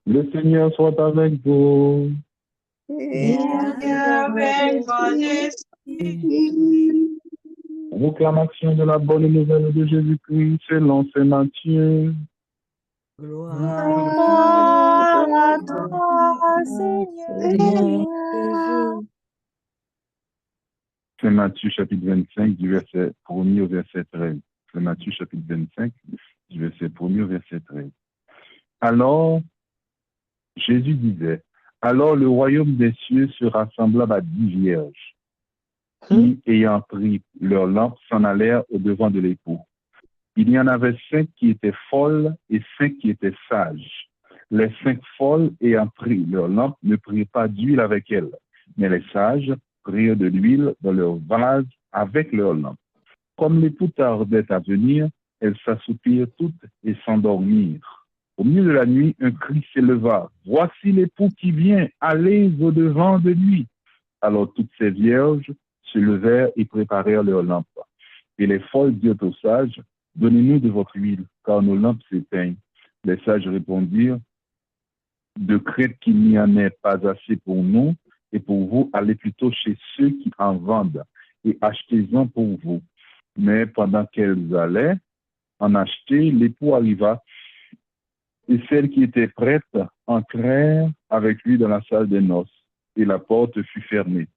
Le Seigneur soit avec vous. Et avec mon esprit. Proclamation de la bonne nouvelle de Jésus-Christ selon Saint Matthieu. Gloire à à toi, Seigneur. Saint Matthieu chapitre 25 du verset 1er au verset 13. Saint Matthieu chapitre 25 du verset 1er au verset 13. Alors, Jésus disait, alors le royaume des cieux sera semblable à 10 vierges qui, ayant pris leur lampe, s'en allèrent au-devant de l'époux. Il y en avait 5 qui étaient folles et 5 qui étaient sages. Les 5 folles, ayant pris leur lampe, ne prirent pas d'huile avec elles, mais les sages prirent de l'huile dans leur vase avec leur lampe. Comme l'époux tardait à venir, elles s'assoupirent toutes et s'endormirent. Au milieu de la nuit, un cri s'éleva. Voici l'époux qui vient, allez au-devant de lui. Alors toutes ces vierges se levèrent et préparèrent leurs lampes. Et les folles dirent aux sages, donnez-nous de votre huile, car nos lampes s'éteignent. Les sages répondirent, de crainte qu'il n'y en ait pas assez pour nous et pour vous, allez plutôt chez ceux qui en vendent et achetez-en pour vous. Mais pendant qu'elles allaient en acheter, l'époux arriva et celles qui étaient prêtes entrèrent avec lui dans la salle des noces et la porte fut fermée.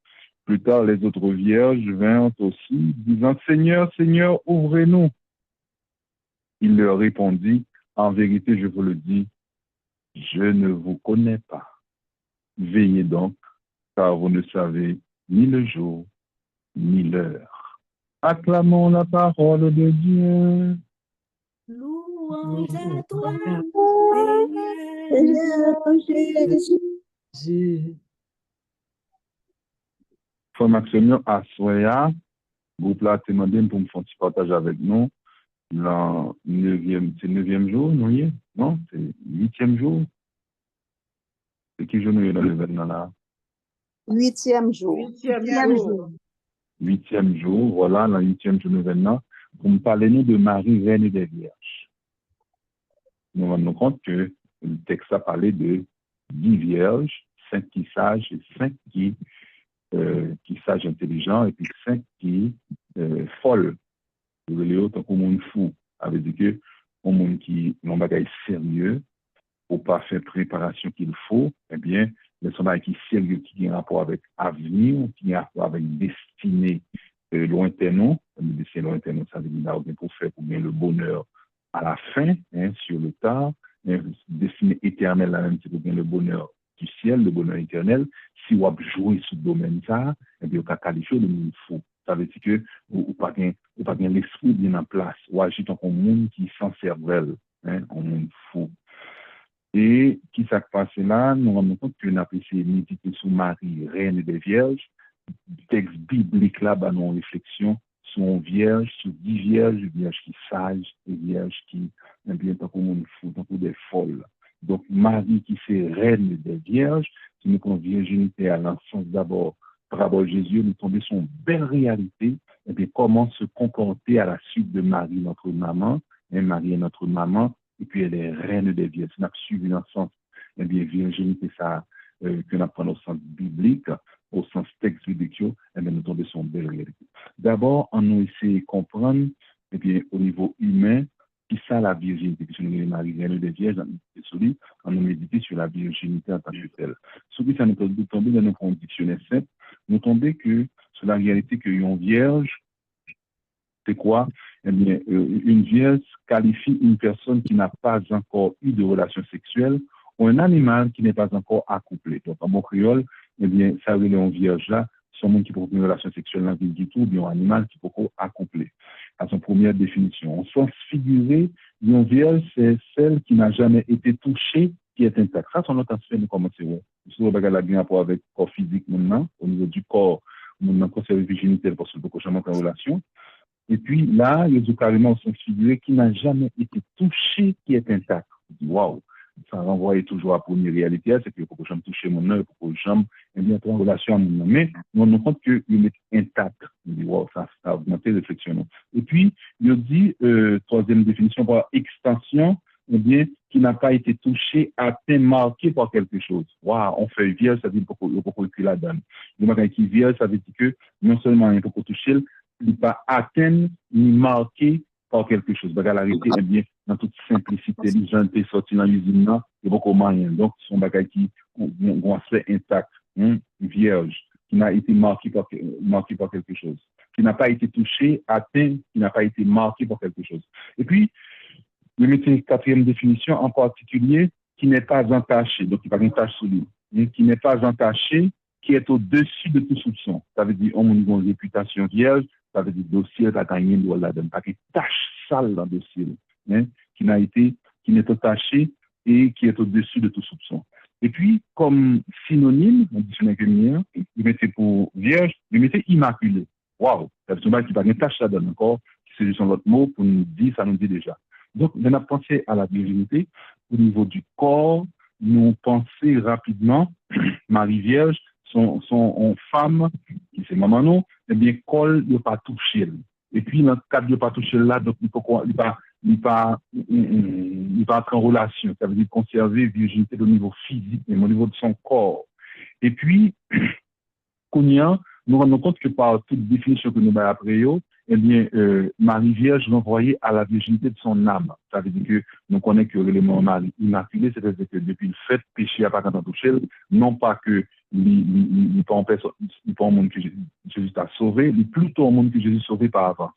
Plus tard, les autres vierges vinrent aussi, disant, Seigneur, Seigneur, ouvrez-nous. Il leur répondit, en vérité, je vous le dis, je ne vous connais pas. Veillez donc, car vous ne savez ni le jour, ni l'heure. Acclamons la parole de Dieu. louange à toi, Seigneur Jésus. Frère Maxime, à Soya, groupe là, t'es demandé pour me faire un petit partage avec nous. C'est le 9e jour, nous y est? Non, c'est le 8e jour. C'est qui jour nous y est dans l'événement là? 8e jour. 8e jour. 8e jour, voilà, le 8e jour de l'événement, pour me parler nous de Marie, reine des vierges. Nous nous rendons compte que le texte a parlé de 10 vierges, 5 qui sages et 5 qui sages intelligents, et puis 5 qui folles. Les autres, comme un fou. Ça veut dire que un monde qui n'ont pas sérieux, ou pas faire préparation qu'il faut, eh bien, les soldats qui sérieux, qui ont rapport avec avenir, qui ont rapport avec destinée lointaine, destinée lointaine, ça veut dire pour faire pour bien le bonheur à la fin, hein, sur le tard, destinée éternelle, là même, c'est pour bien le bonheur du ciel, le bonheur éternel. Si on jouer sur ce domaine ça, eh bien, on a qualifié de monde fou. Ça veut dire que ou pas bien l'esprit bien en place, ou agit en un monde qui s'en cervelle, hein, un monde fou. Et qui s'est passé là, nous nous rendons compte qu'on a essayé de méditer sur Marie, reine des vierges. Le texte biblique là, bah, nos réflexions sont vierges, sur 10 vierges, vierges qui sages, et vierges qui, eh bien, tant qu'on monde fou, tant qu'on des folles. Donc, Marie qui c'est reine des vierges, qui nous convient virginité à l'enfance d'abord, parabole Jésus, nous tomber sur une belle réalité, et bien, comment se comporter à la suite de Marie, notre maman, et Marie est notre maman, et puis elle est reine des vierges. On a suivi dans le sens, eh bien, virginité, ça, que nous apprenons au sens biblique, au sens texte biblique, eh bien, nous tombons sur une belle réalité. D'abord, on a essayé de comprendre, eh bien, au niveau humain, qui ça la virginité, puisque nous avons Marie, reine des vierges, on a médité sur la virginité en tant que telle. Ce qui ça nous peut tomber dans notre dictionnaire simple, nous tomber que sur la réalité que une vierge, c'est quoi? Eh bien, une vierge qualifie une personne qui n'a pas encore eu de relation sexuelle ou un animal qui n'est pas encore accouplé. Donc, en bon créole, eh bien, ça veut dire une vierge là, c'est un monde qui peut avoir une relation sexuelle dans la vie du tout, ou bien un animal qui peut accoupler. À son première définition. En sens figuré, une vierge, c'est celle qui n'a jamais été touchée, qui est intacte. Ça, c'est notre aspect de comment c'est vrai. Si vous regardez bien rapport avec le corps physique maintenant, au niveau du corps, on a conservé virginité parce que beaucoup de en relation. Et puis là, il y a carrément son figuré qui n'a jamais été touché, qui est intact. Waouh! Ça renvoie toujours à la première réalité, c'est que pour que j'aime toucher mon œil, pour que j'aime être en relation avec mon œil. Mais on nous compte qu'il est intact. On dit, waouh, ça a augmenté la réflexion. Et puis, il dit, troisième définition, par extension, eh bien, qui n'a pas été touché, atteint, marqué par quelque chose. Waouh, on fait vierge, ça veut dire qu'il faut que la donne. Le matin qui vierge, ça veut dire que non seulement il faut toucher, il n'est pas atteint ni marqué par quelque chose. Baga la réalité, eh bien, dans toute simplicité, les gens étaient sortis dans l'usine là, il n'y a pas moyen. Donc, ce sont bagages qui ont aspect intact, vierge, qui n'a été marqué par quelque chose, qui n'a pas été touché, atteint, qui n'a pas été marqué par quelque chose. Et puis, je mettais une quatrième définition en particulier, qui n'est pas entaché, donc qui n'est pas une tache sur lui, qui n'est pas entaché, qui est au-dessus de tout soupçon. Ça veut dire, on a une réputation vierge, ça veut dire dossier, t'as gagné, là, pas une tache sale dans le dossier, qui n'est attaché et qui est au-dessus de tout soupçon. Et puis, comme synonyme, on dit que je mettais pour vierge, je mettais immaculé. Waouh! Ça veut dire qu'il n'y a pas une tache là dedans encore, c'est juste un autre mot pour nous dire, ça nous dit déjà. Donc, on a pensé à la virginité au niveau du corps. Nous pensons rapidement, Marie Vierge, son femme, qui c'est maman non, eh bien, col, il n'a pas touché. Et puis, dans le cadre de pas toucher là, donc, il n'est pas entrer en relation. Ça veut dire conserver virginité au niveau physique, mais au niveau de son corps. Et puis, nous rendons compte que par toute définition que nous avons après, eh bien, Marie Vierge renvoyée à la virginité de son âme. Ça veut dire que nous connaissons que l'élément Marie immaculée, c'est-à-dire que depuis le fait, péché n'a pas qu'à toucher, non pas que il pas un monde que Jésus t'a sauvé, mais plutôt un monde que Jésus a sauvé par avance.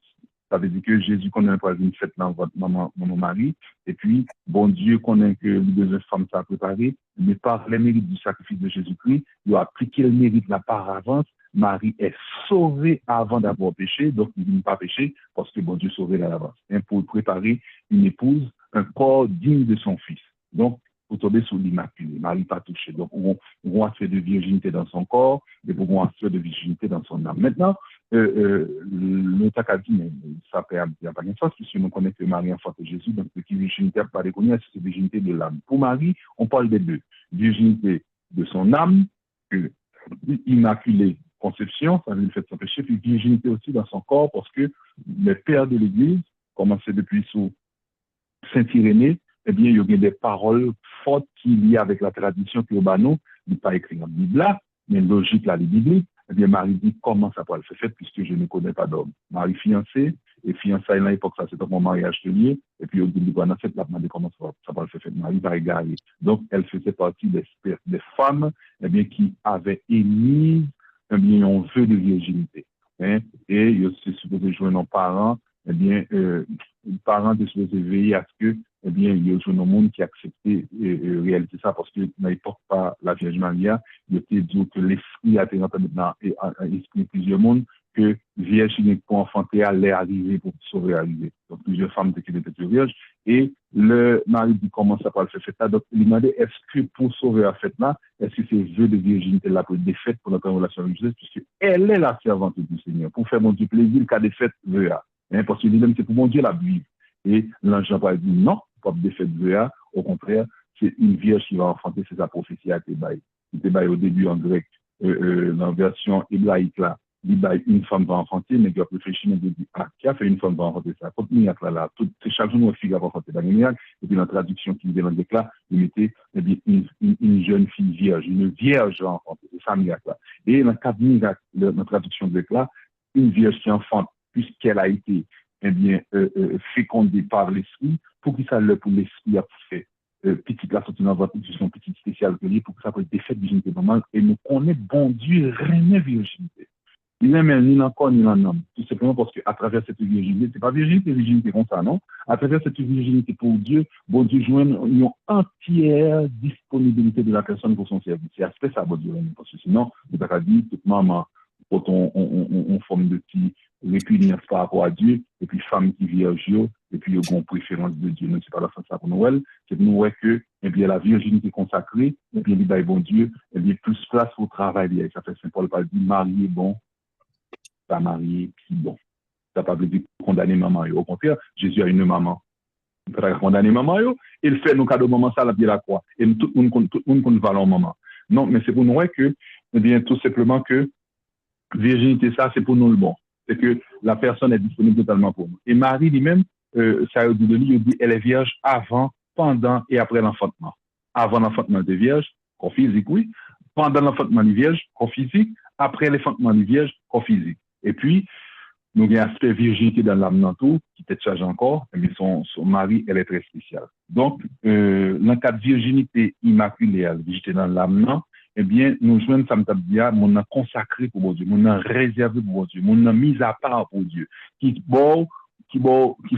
Ça veut dire que Jésus connaît pas une fête dans votre maman, mon mari, et puis, bon Dieu connaît que les deux femmes s'ont préparées, mais par les mérites du sacrifice de Jésus-Christ, il a appliqué le mérite là par avance. Marie est sauvée avant d'avoir péché, donc il n'est pas péché parce que bon Dieu sauvé à l'avance. Pour préparer une épouse, un corps digne de son fils. Donc, pour tomber sur l'immaculé, Marie pas touchée. Donc, on a aspect de virginité dans son corps, et on a aspect de virginité dans son âme. Maintenant, le tac a dit, mais ça n'a pas de sens, puisque nous connaissons que Marie enfante Jésus, donc ce qui est virginité pas reconnaître, c'est virginité de l'âme. Pour Marie, on parle des deux. Virginité de son âme, immaculée conception, ça veut dire le fait de s'empêcher, puis virginité aussi dans son corps, parce que les pères de l'Église, commencé depuis sous Saint-Irénée, eh bien, il y a des paroles fortes qui lient avec la tradition que Urbano n'est pas écrit dans la Bible là, mais logique là, les bibliques. Eh bien, Marie dit comment ça peut le faire puisque je ne connais pas d'homme. Marie fiancée, et fiançailles à l'époque, ça c'est mon mariage tenier, et puis au bout du dans cette demandé comment ça peut le faire. Marie va égarer. Donc, elle faisait partie des femmes, eh bien, qui avaient émis, eh bien, un vœu de virginité. Hein, et il se supposé jouer nos parents, eh bien, les parents de se veiller à ce que, eh bien, il y a un monde qui acceptait réaliser ça parce que à l'époque, pas la Vierge Maria, il était dit que l'esprit a été rentré dans l'esprit de plusieurs mondes, que Vierge pour enfanter allait arriver pour sauver arriver. Donc, plusieurs femmes étaient vierges. Et le mari dit comment ça peut le faire ça. Donc, il demandait est-ce que pour sauver la fête là, est-ce que c'est vœu de virginité là pour des fêtes pour notre relation religieuse, puisque elle est la servante du Seigneur. Pour faire mon Dieu plaisir, le cas des fêtes vœu. Parce que lui-même, c'est pour mon Dieu la vivre. Et l'ange Jean-Paul dit non, pas de fête vœu. Au contraire, c'est une vierge qui va enfanter, c'est sa prophétie à Thébaï. Thébaï au début en grec, dans la version hébraïque là. Une femme va enfanter, mais il a réfléchi, mais il dit, qui a fait une femme va enfanter ça? Quand il y a là, c'est chaque jour, une fille va enfanter dans l'Uniac, et puis dans la traduction qui vient dans le là, il mettait, eh bien, une jeune fille vierge, une vierge va enfanter, c'est ça, miracle là. Et dans le cas de miracle, dans la traduction de là, une vierge qui enfante, puisqu'elle a été, eh bien, fécondée par l'esprit, pour que ça le, pour l'esprit a fait. Petite la sortie dans votre institution, petite spéciale pour que ça peut être des fêtes de virginité normale, et nous connaissons, bon Dieu, rien virginité. Il n'est même ni dans corps ni dans l'âme. Tout simplement parce qu'à travers cette virginité, c'est pas virginité comme ça, non? À travers cette virginité pour Dieu, bon Dieu joue une entière disponibilité de la personne pour son service. C'est aspect ça, bon Dieu, parce que sinon, vous avez dit, toute maman, quand on forme de petits répugnance par rapport à Dieu, et puis femme qui vierge, et puis il y a une préférence de Dieu. C'est pas la fin de ça pour Noël, c'est pour nous que, eh bien, la virginité consacrée, et bien, il dit, bon Dieu, eh bien, plus place au travail. Ça fait Saint Paul pas dit, marié, bon, pas marié, puis bon. Ça pas dire condamner maman. Au contraire, Jésus a une maman. Il peut condamner maman, il fait nos cadeaux maman, ça la vie la croix. Et tout le monde va leur maman. Non, mais c'est pour nous que, eh bien, tout simplement que, virginité, ça, c'est pour nous le bon. C'est que la personne est disponible totalement pour nous. Et Marie lui-même, ça dit de lui, il dit, elle est vierge avant pendant et après l'enfantement. Avant l'enfantement des vierges, corps physique, oui. Pendant l'enfantement des vierges, corps physique. Après l'enfantement des vierges, corps physique. Et puis, nous avons un aspect virginité dans l'âme dans tout, qui peut chargé encore, mais son mari, elle est très spéciale. Donc, dans le cas de virginité immaculée, virginité dans l'âme, eh bien, nous jouons ça me dire, mon a consacré pour mon Dieu, mon a réservé pour mon Dieu, mon a mis à part pour Dieu, qui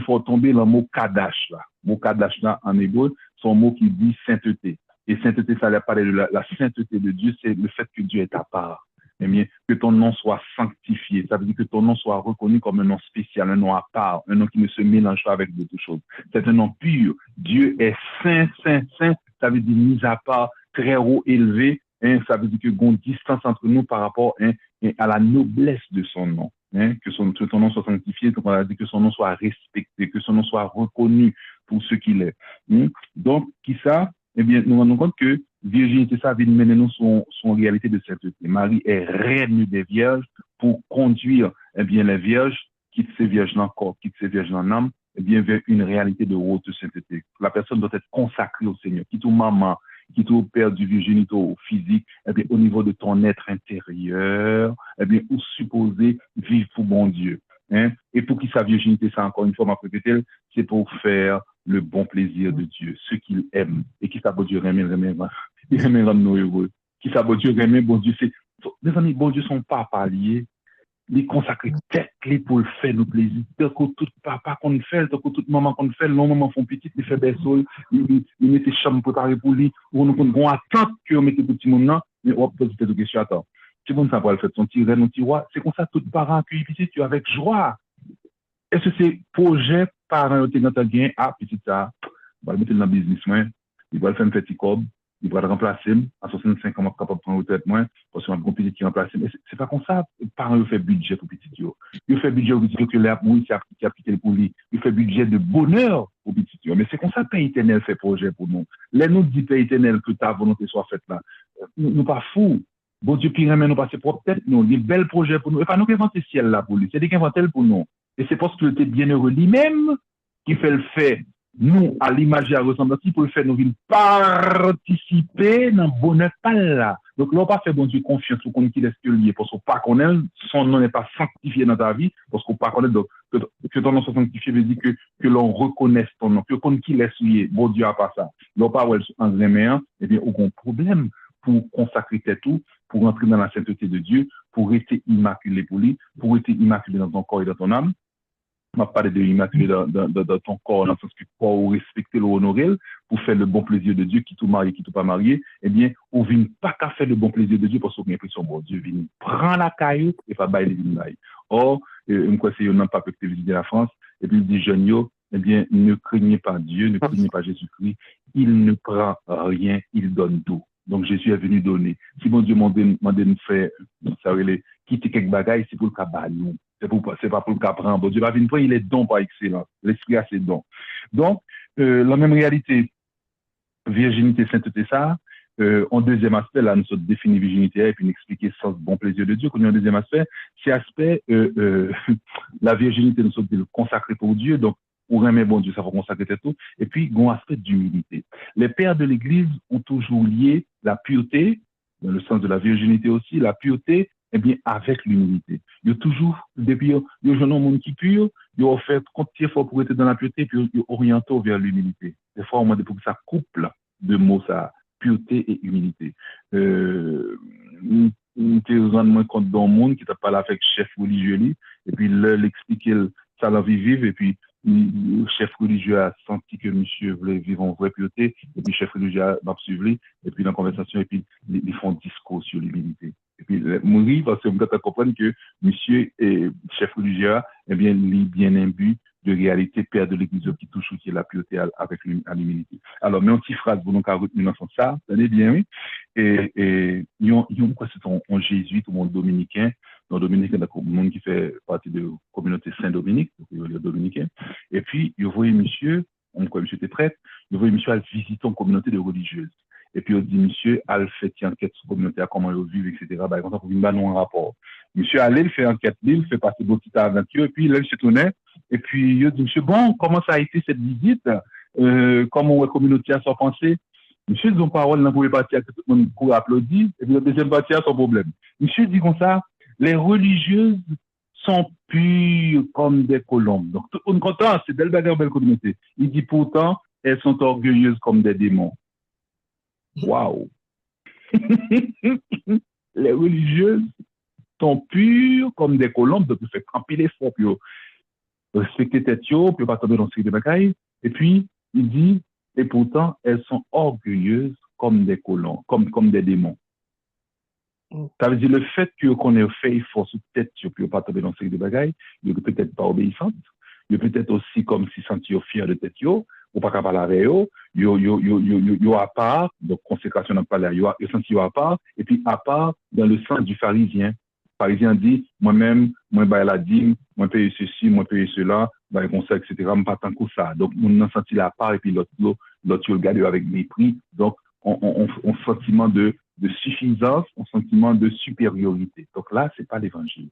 faut tomber dans le mot kadash là. Le mot kadash là, en hébreu, c'est un mot qui dit sainteté. Et sainteté, ça allait parler de la sainteté de Dieu, c'est le fait que Dieu est à part. Eh bien, que ton nom soit sanctifié. Ça veut dire que ton nom soit reconnu comme un nom spécial, un nom à part, un nom qui ne se mélange pas avec d'autres choses. C'est un nom pur. Dieu est saint, saint, saint. Ça veut dire mis à part, très haut, élevé. Hein, ça veut dire qu'il y a une distance entre nous par rapport à la noblesse de son nom. Hein, que ton nom soit sanctifié, on a dit que son nom soit respecté, que son nom soit reconnu pour ce qu'il est. Hein? Donc, qui ça? Eh bien, nous nous rendons compte que virginité, ça vient mener nous son réalité de sainteté. Marie est reine des vierges pour conduire, eh bien, les vierges, quitte ces vierges dans le corps, quitte ces vierges dans l'âme, eh bien, vers une réalité de haute sainteté. La personne doit être consacrée au Seigneur, quitte au maman, quitte au père du virginité au physique, eh bien, au niveau de ton être intérieur, eh bien, ou supposer vivre pour bon Dieu. Hein? Et pour qui sa virginité, ça encore une fois, ma répété, c'est pour faire le bon plaisir de Dieu, ce qu'il aime, et qui ça, Dieu, il aime nous heureux. Qui ça, Dieu, bon Dieu, c'est, mes amis, bon Dieu, son papa lié, il consacre tête clé pour le faire, nous plaisir. Tant que tout papa qu'on fait, tant que toute maman qu'on fait, nos mamans font petit, il fait berceau, il met ses chambres préparées pour lui, ou nous qu'on attend que on mette petit monde là, mais on pose des questions, attends. C'est comme ça pour le faire, son petit reine, son petit roi, c'est comme ça, tout parent accueille petit, tu avec joie. Est-ce que c'est projet parent qui ont gain à petit ça, on va le mettre dans le business, il va le faire un petit cob, il va le remplacer, à 65 ans, capable de prendre retraite moins, parce qu'on a un petit qui remplace. Mais c'est pas comme ça, parents, ils font budget pour petit yo. Ils font budget pour petit que l'air, oui, c'est appliqué pour lui. Ils font budget de bonheur pour petit yo. Mais c'est comme ça, Père éternel fait projet pour nous. Les nous dit, Père éternel, que ta volonté soit faite là. Nous pas fous. Bon Dieu, puis nous passer pour tête, nous, des belles projets pour nous. Et pas nous qui inventons le ciel là pour lui. C'est des qui inventent pour nous. Et c'est parce qu'il était bienheureux lui-même qui fait le fait, nous, à l'image et à ressemblance, qui peut le faire, nous venons participer dans le bonheur pas là. Donc, là, on pas fait bon Dieu confiance au qu'on qui laisse que lié, parce qu'on pas connaît, son nom n'est pas sanctifié dans ta vie, parce qu'on pas connaît, donc, que ton nom soit sanctifié veut dire que l'on reconnaisse ton nom, que qu'on qui laisse lié, bon Dieu a pas ça. L'on pas, ouais, en reméant, eh bien, aucun problème pour consacrer tout, pour entrer dans la sainteté de Dieu, pour rester immaculé pour lui, pour rester immaculé dans ton corps et dans ton âme. On va parler de l'immaculé dans ton corps, dans le sens que pour respecter le honorer, pour faire le bon plaisir de Dieu, qui tout marié, qui tout pas marié, eh bien, on ne vient pas qu'à faire le bon plaisir de Dieu parce qu'on a l'impression, bon, Dieu vient, prend la caillou et pas bailler les vignes. Or, moi, c'est un pas que tu visiter la France, et puis il dit, jeunes, eh bien, ne craignez pas Dieu, ne craignez pas Jésus-Christ, il ne prend rien, il donne tout. Donc, Jésus est venu donner. Si mon Dieu m'a demandé de faire, ça veut quitter quelques bagailles, c'est pour le cabane. C'est pas pour le prendre. Bon Dieu va venir prendre, il est don par excellence. L'esprit a ses dons. Donc, la même réalité, virginité, sainteté, ça, en deuxième aspect, là, nous sommes définis virginité et puis nous expliquer le sens bon plaisir de Dieu. Qu'on a un deuxième aspect, c'est aspect, la virginité, nous sommes consacrés pour Dieu. Donc, pour aimer bon Dieu, ça va consacrer tout. Et puis, il y a un aspect d'humilité. Les pères de l'Église ont toujours lié la pureté, dans le sens de la virginité aussi, la pureté, eh bien, avec l'humilité. Il y a toujours, depuis, il y a un monde qui est pur, il y a fait compter fort pour être dans la pureté, puis il y a orienté vers l'humilité. Des fois, on m'a dit pour que ça couple de mots, ça, pureté et humilité. Nous avons moins compte dans le monde qui t'a parlé avec chef religieux, et puis l'expliquer ça la vie vive, et puis le chef religieux a senti que monsieur voulait vivre en vraie pureté, et puis le chef religieux a suivi, et puis dans la conversation, et puis ils font discours sur l'humilité. Et puis, mourir, parce que vous devez comprendre que monsieur et chef religieux, eh bien, il est bien imbu de réalité, père de l'église qui touche qui est la pureté avec l'humilité. Alors, mais une petite phrase, vous n'avez qu'à retenir dans ça, vous allez bien, oui. Et, ils ont quoi, c'est un jésuite ou un dominicain, un dominicain, un monde qui fait partie de la communauté Saint-Dominique, donc le dominicain. Et puis, ils voyaient monsieur, monsieur était prêtre, ils voyaient monsieur à visiter une communauté de religieuses. Et puis, on dit, monsieur, a fait une enquête sur la communauté, comment ils vivent, etc. Bah, comme ça, pour une un rapport. Monsieur allait, il fait enquête, il fait passer de petites aventures, et puis, là, il se tournait, et puis, il dit, monsieur, bon, comment ça a été cette visite? comment la communauté a son pensée. Monsieur dit une parole dans la première partie, tout le monde court applaudir, et puis la deuxième partie a son problème. Monsieur dit comme ça, les religieuses sont pures comme des colombes. Donc, tout le monde content, c'est belle bagarre, belle communauté. Il dit pourtant, elles sont orgueilleuses comme des démons. Waouh! Les religieuses sont pures comme des colombes, donc il fait camper les faux, puis respecter tête, puis pas tomber dans ce de bagaille. Et puis, il dit, et pourtant, elles sont orgueilleuses comme des colombes, comme des démons. Ça veut dire le fait qu'on ait fait effort sur tête, puis pas tomber dans ce de bagaille, il est peut-être pas obéissante, il est peut-être aussi comme si sentir fier de tête, ou pas capable avec eux, yo à part, donc consécration n'a pas là, yo senti à part, et puis à part dans le sens du pharisien. Le pharisien dit, moi-même, moi, bah, la dîme, moi, paye ceci, moi, paye cela, bah, conseil, etc., moi, pas tant que ça. Donc, on a senti la part, et puis l'autre, le regarde avec mépris. Donc, on sentiment de suffisance, un sentiment de supériorité. Donc là, c'est pas l'évangile.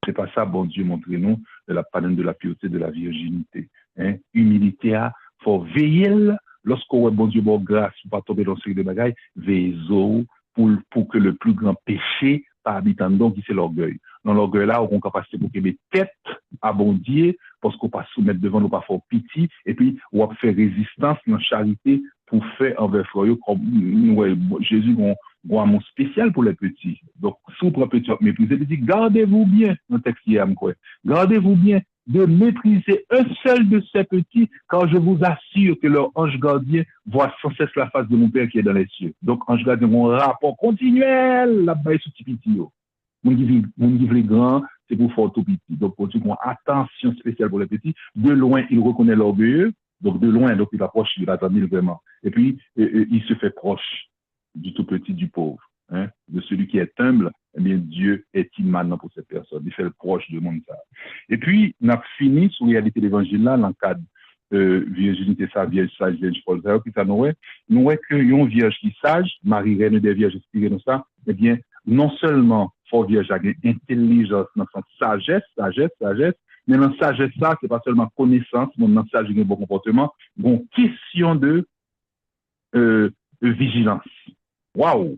C'est pas ça, bon Dieu, montrez-nous de la panne de la pureté, de la virginité. Hein? Humilité, à faut veiller lorsqu'on bon Dieu, bon grâce, pour pas tomber dans ce de bagaille, veillez pour que le plus grand péché pas habitant donc qui c'est l'orgueil. Dans l'orgueil là, on a capacité pour que les têtes à bon Dieu, parce qu'on pas soumettre devant nous, pas faire pitié, et puis on va faire résistance dans charité pour faire envers frère comme ouais, Jésus a un amour spécial pour les petits. Donc, si vous prenez petit mépriser, il dit gardez-vous bien, dans le texte qui est quoi. Gardez-vous bien de mépriser un seul de ces petits, car je vous assure que leur ange gardien voit sans cesse la face de mon Père qui est dans les cieux. Donc, ange gardien, mon rapport continuel, là-bas, sous petit petit. Mon livre grand, c'est pour faire tout petit. Donc, pour une attention spéciale pour les petits. De loin, il reconnaît l'orgueilleux. Donc, de loin, donc, il approche, il attend vraiment. Et puis, il se fait proche du tout petit, du pauvre. Hein, de celui qui est humble, eh bien, Dieu est immanent pour cette personne. Il fait le proche du monde. Ça. Et puis, on a fini sur la réalité de l'évangile là, dans le cadre virginité, sa vierge sage, vierge Paul, puis ça nous est que une vierge qui sage, Marie, reine des vierges, inspirée dans ça, eh bien, non seulement, faut vierge a une intelligence, dans son sagesse, mais dans sagesse ça, c'est pas seulement connaissance, mais dans sagesse, il y a un bon comportement, bon, question de vigilance. Waouh!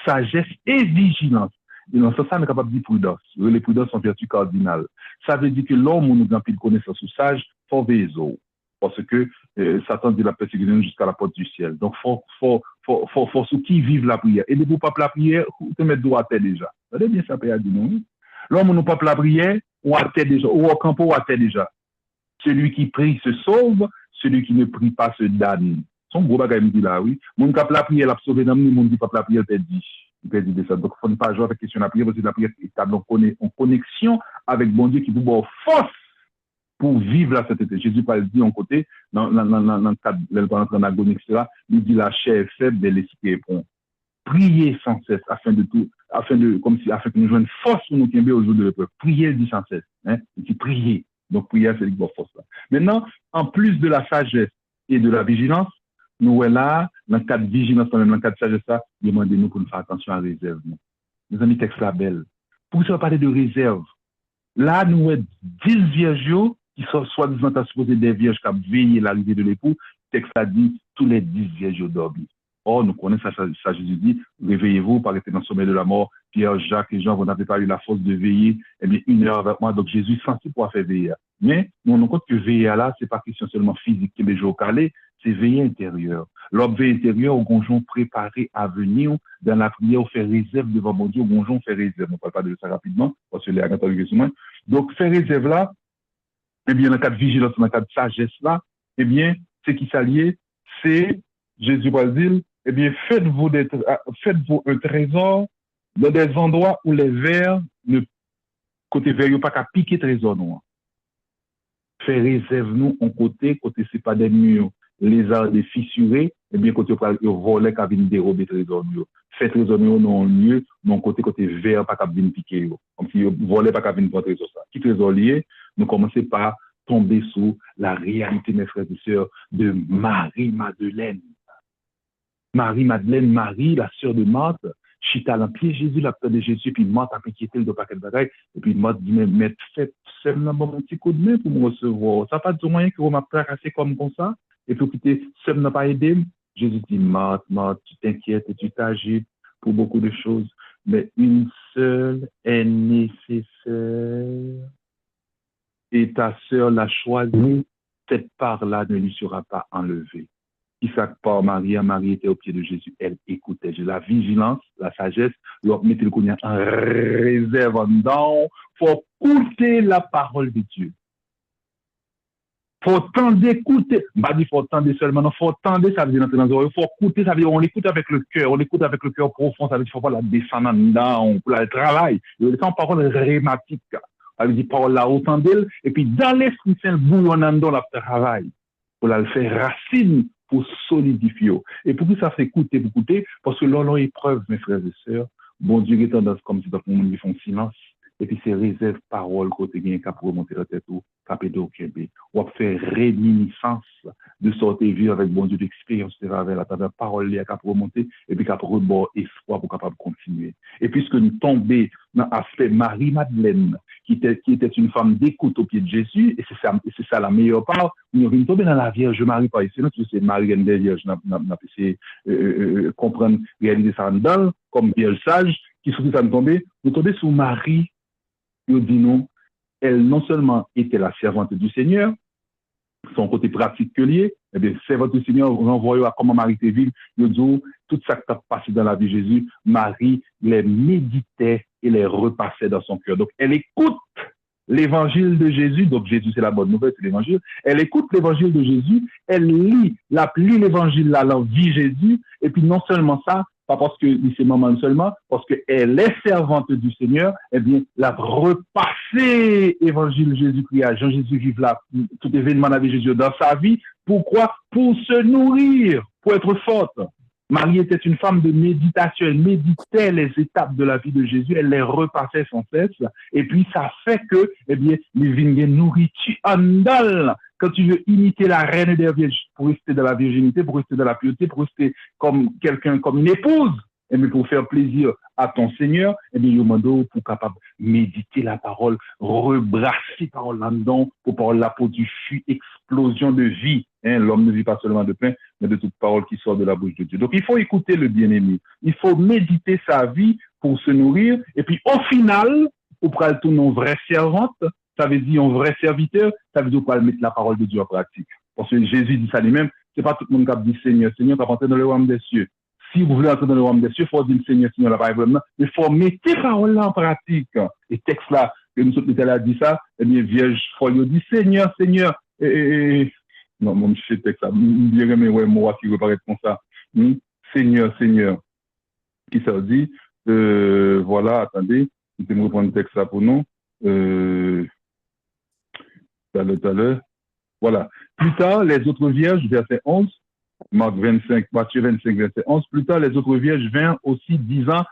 Sagesse et vigilance. Et dans ce sens, on est capable de dire prudence. Les prudences sont vertus cardinales. Ça veut dire que l'homme, où nous avons plus de connaissance ou sage, faut veiller. Parce que Satan dit la persécution jusqu'à la porte du ciel. Donc, faut ceux qui vivent la prière. Et de vous pas la prière, vous te mettez droit à terre déjà. Vous savez bien ça, Père dit non. L'homme, nous pas la prière, ou à terre déjà, ou au camp, ou à terre déjà. Celui qui prie se sauve, celui qui ne prie pas se damne. Son gros bagage me dit là, oui. Mon cap la prière, l'a sauvé dans le monde, dit pas la prière, perdu. Il perd de ça. Donc, il ne faut pas jouer avec la question de la prière, parce que la prière est établie en connexion avec bon Dieu qui vous donne force pour vivre la sainteté. Jésus pas dit en côté, dans le cadre de l'agonie, etc., il dit la chair est faible, mais l'esprit est prompt. Priez sans cesse, afin que nous jouions une force pour nous tomber au jour de l'épreuve. Priez, dit sans cesse. Hein? Il dit priez. Donc, prière, c'est une force là. Maintenant, en plus de la sagesse et de la vigilance, nous sommes là, dans le cadre de vigilance, dans le cadre de sagesse, demandez-nous pour nous faire attention à la réserve. Nous avons mis texte là belle. Pour ça, parler de réserve. Là, nous avons 10 vierges qui sont soi-disant supposés des vierges qui ont veillé l'arrivée de l'époux. Le texte a dit tous les 10 vierges dorment. Or, nous connaissons ça, Jésus dit, réveillez-vous, paraissez dans le sommeil de la mort. Pierre, Jacques et Jean, vous n'avez pas eu la force de veiller. Eh bien, 1 heure avec moi. Donc, Jésus sentit pour faire veiller. Mais, nous nous compte que veiller là, c'est pas question seulement physique, que les jours calés, c'est veiller intérieur. L'objet intérieur, au gonjon préparé à venir, dans la prière, on fait réserve devant mon Dieu, au gonjon, on fait réserve. On ne parle pas de ça rapidement, parce que les agents. Donc, faire réserve là, eh bien, dans le cadre de vigilance, dans le cadre de sagesse là, eh bien, ce qui s'allie, c'est, Jésus va dire, eh bien, faites-vous un trésor dans des endroits où les vers, côté vers, il n'y a pas qu'à piquer trésor noir. Faire réserve nous en côté c'est pas des murs, les arts des fissurés, eh bien, côté volet qui vient dérober trésor nous. Fait trésor nous non lieu, non côté vers pas qu'à venir piquer. Comme si volet pas qu'à venir prendre trésor ça. Qui trésor lié, nous commençons par tomber sous la réalité, mes frères et sœurs, de Marie-Madeleine. Marie-Madeleine, Marie, la sœur de Marthe, chita à pied Jésus, la peur de Jésus, puis Marthe a inquiété le paquet de bagaille, et puis Marthe dit, mais faites seulement mon petit coup de main pour me recevoir. Ça n'a pas de moyen que vous m'avez tracassé comme ça. et puis quitter, seul n'a pas aidé. Jésus dit, Marthe, Marthe, tu t'inquiètes et tu t'agites pour beaucoup de choses, mais une seule est nécessaire. Et ta sœur l'a choisie, cette part-là ne lui sera pas enlevée. Isaac part Marie, Marie était au pied de Jésus, elle écoutait. La vigilance, la sagesse, l'autre mettait le cognac en réserve en dedans. Faut écouter la parole de Dieu. Faut tendre d'écouter. Pas dit faut tendre seulement, non, faut tendre, ça veut dire entrer dans les oreilles. Faut écouter, ça veut dire on l'écoute avec le cœur, on l'écoute avec le cœur profond, ça veut dire faut pas la descendre en dedans, pour le travail. C'est une parole rhématique. Ça veut dire parole là autant d'elle, et puis dans l'Esprit Saint, le bouillonnant dans le travail, pour la faire racine, pour solidifier. Et pour que ça fait écouter, parce que l'on a épreuve, mes frères et sœurs, bon Dieu est tendance comme si tout le monde fait silence, et puis c'est réserve parole côté bien cap remonter la tête ou capé de Québec. On va faire réminiscence de sortir vivre avec bon Dieu d'expérience avec la parole là cap remonter et puis cap rebord espoir pour capable continuer. Et puisque nous tombons dans l'aspect Marie-Madeleine qui était une femme d'écoute au pied de Jésus, et c'est ça la meilleure part, nous venons tomber dans la Vierge Marie par ici, c'est Marie Reine des Vierges, n'a essayé comprendre, réaliser ça en dedans, comme Vierge sage, qui souffre ça nous tomber sur Marie. Il dit non, elle non seulement était la servante du Seigneur, son côté pratique que lié, eh bien, servante du Seigneur, renvoyé à comment Marie était ville, il dit tout ça qui a passé dans la vie de Jésus, Marie les méditait et les repassait dans son cœur. Donc, elle écoute l'évangile de Jésus, donc Jésus c'est la bonne nouvelle, c'est l'évangile, elle écoute l'évangile de Jésus, elle lit l'évangile là, elle vit Jésus, et puis non seulement ça, pas parce que c'est maman seulement, parce qu'elle est servante du Seigneur, eh bien, la repasser évangile Jésus-Christ à Jean-Jésus vive là, tout événement avec Jésus dans sa vie. Pourquoi? Pour se nourrir, pour être forte. Marie était une femme de méditation, elle méditait les étapes de la vie de Jésus, elle les repassait sans cesse, et puis ça fait que, eh bien, les vignes nourriture en dalle. Quand tu veux imiter la reine des vierges, pour rester dans la virginité, pour rester dans la pureté, pour rester comme quelqu'un, comme une épouse, et bien pour faire plaisir à ton Seigneur, et bien, il pour capable méditer la parole, rebrasser la parole là-dedans, pour parole là pour du fût, explosion de vie. Hein, l'homme ne vit pas seulement de pain, mais de toute parole qui sort de la bouche de Dieu. Donc, il faut écouter le bien-aimé. Il faut méditer sa vie pour se nourrir. Et puis, au final, pour prendre tout nos vraies servantes, ça veut dire un vrai serviteur, ça veut dire pas mettre la parole de Dieu en pratique. Parce que Jésus dit ça lui-même, c'est pas tout le monde qui dit Seigneur, Seigneur, qui va entrer dans le royaume des cieux. Si vous voulez entrer dans le royaume des cieux, il faut dire Seigneur, Seigneur, là, par exemple, mais il faut mettre ces paroles-là en pratique. Et texte là, que nous sommes là dit ça, eh bien, Vierge folle, dit Seigneur, Seigneur, non, mon chef texte ça, je dirais, mais ouais, moi qui reparaît comme ça. Seigneur, Seigneur. Qui ça dit? Voilà, attendez, je vais me reprendre le texte là pour nous. Tout à l'heure. Voilà. Plus tard, les autres vierges, verset 11, Matthieu 25, verset 11, plus tard, les autres vierges vinrent aussi disant,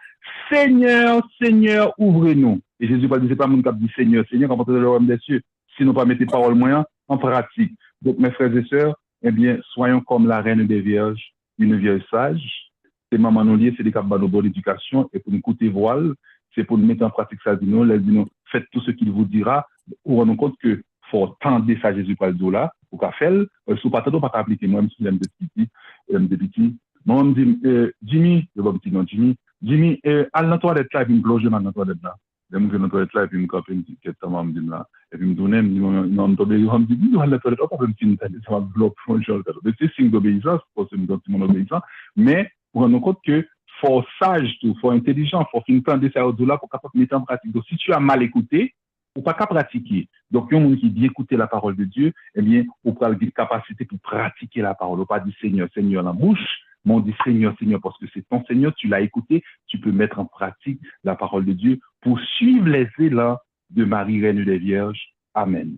Seigneur, Seigneur, ouvrez-nous. Et Jésus ne disait pas mon cap dit Seigneur, Seigneur, quand on dans le royaume des cieux, sinon pas mettre paroles moyens en pratique. Donc, mes frères et sœurs, eh bien, soyons comme la reine des vierges, une vierge sage. C'est maman nous lier, c'est des capables de bonne éducation, et pour nous coûter voile, c'est pour nous mettre en pratique ça, dit nous, faites tout ce qu'il vous dira, pour rendre compte que faut tendre ça Jésus par le dos là, pour qu'à faire, sous pas pas appliquer, moi, même si j'aime des petits, moi, on me dit, Jimmy, je vais me dire, Jimmy, à la toilette là, et puis me plonger dans la toilette là. Je me vais dans la toilette là, et puis me caper une petite quête, ça me dit là, et puis me donner, non, me dit, non, à la toilette, on va me dire, ça va bloquer, c'est signe d'obéissance, pour ce mon obéissance, mais pour rendre compte que faut sage tout, faut intelligent, faut finir tendre ça au dos là pour capable mettre en pratique. Donc, si tu as mal écouté, ou pas qu'à pratiquer. Donc, il y a un monde qui dit écouter la parole de Dieu, eh bien, on peut avoir une capacité pour pratiquer la parole. On pas dire Seigneur, Seigneur dans la bouche, mais on dit Seigneur, Seigneur, parce que c'est ton Seigneur, tu l'as écouté, tu peux mettre en pratique la parole de Dieu pour suivre les élans de Marie, Reine des Vierges. Amen.